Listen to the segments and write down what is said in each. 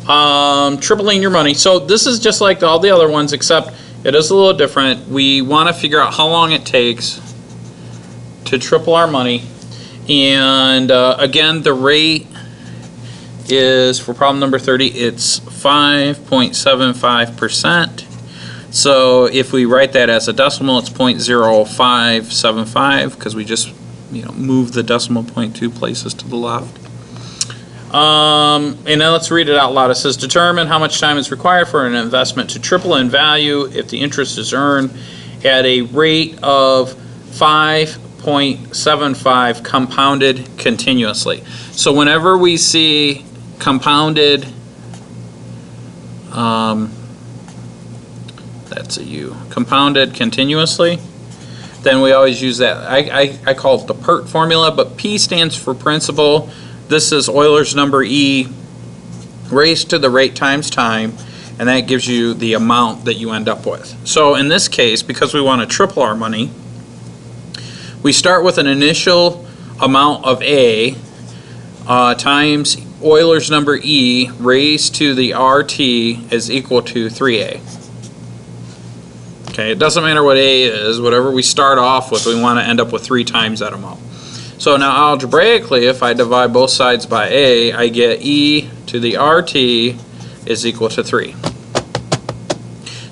tripling your money. So this is just like all the other ones, except it is a little different. We want to figure out how long it takes to triple our money. And again, the rate is, for problem number 30, it's 5.75%. So if we write that as a decimal, it's 0.0575, because we just move the decimal point 2 places to the left. And now let's read it out loud. It says, determine how much time is required for an investment to triple in value if the interest is earned at a rate of 5.75 compounded continuously. So whenever we see compounded, that's a U, compounded continuously, then we always use that. I call it the PERT formula, but P stands for principal. This is Euler's number E raised to the rate times time, and that gives you the amount that you end up with. So in this case, because we want to triple our money, we start with an initial amount of A times Euler's number E raised to the RT is equal to 3A. Okay, it doesn't matter what A is, whatever we start off with, we want to end up with 3 times that amount. So now algebraically, if I divide both sides by A, I get E to the RT is equal to 3.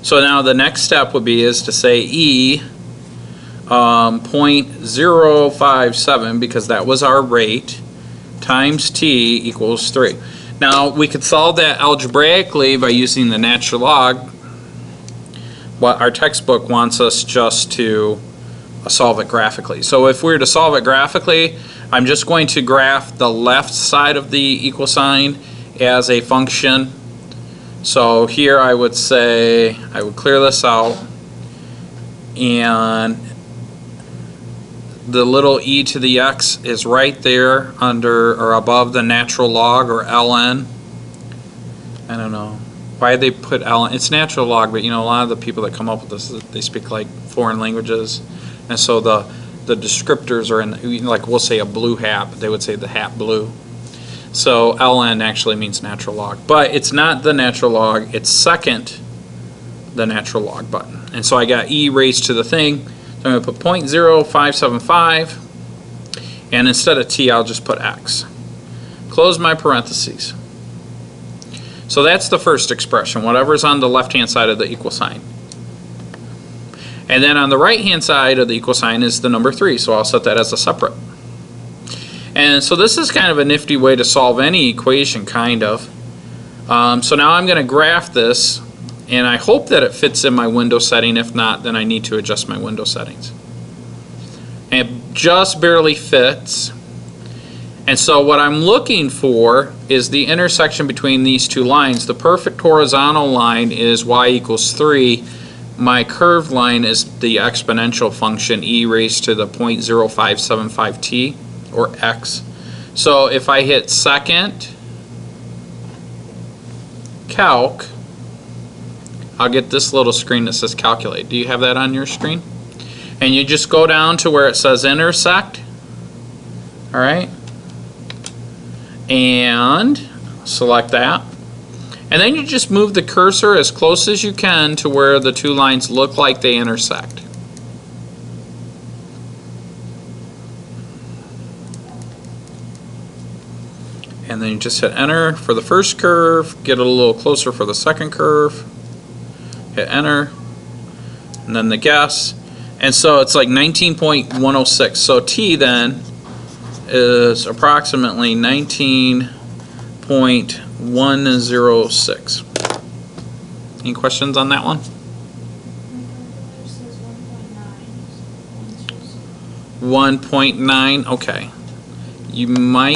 So now the next step would be is to say E 0.057, because that was our rate, times T equals 3. Now we could solve that algebraically by using the natural log, but our textbook wants us just to solve it graphically. So if we were to solve it graphically, I'm just going to graph the left side of the equal sign as a function. So here I would say, I would clear this out, and the little e to the x is right there under or above the natural log, or ln. I don't know why they put ln. It's natural log, but a lot of the people that come up with this, they speak like foreign languages, and so the descriptors are in, like we'll say a blue hat, but they would say the hat blue. So ln actually means natural log, but it's not the natural log, it's second the natural log button. And so I got e raised to the thing, so I'm going to put 0.0575, and instead of t I'll just put x. Close my parentheses. So that's the first expression, whatever's on the left hand side of the equal sign. And then on the right hand side of the equal sign is the number 3, so I'll set that as a separate. And so this is kind of a nifty way to solve any equation, kind of. So now I'm going to graph this, and I hope that it fits in my window setting. If not, then I need to adjust my window settings. And it just barely fits. And so what I'm looking for is the intersection between these two lines. The perfect horizontal line is y equals 3. My curved line is the exponential function e raised to the 0.0575t, or x. So if I hit second calc, I'll get this little screen that says calculate. Do you have that on your screen? And you just go down to where it says intersect. Alright? And select that. And then you just move the cursor as close as you can to where the two lines look like they intersect. And then you just hit enter for the first curve, get it a little closer for the second curve, hit enter, and then the guess. And so it's like 19.106. So t then is approximately 19.106. Any questions on that one? 1.9, okay. You might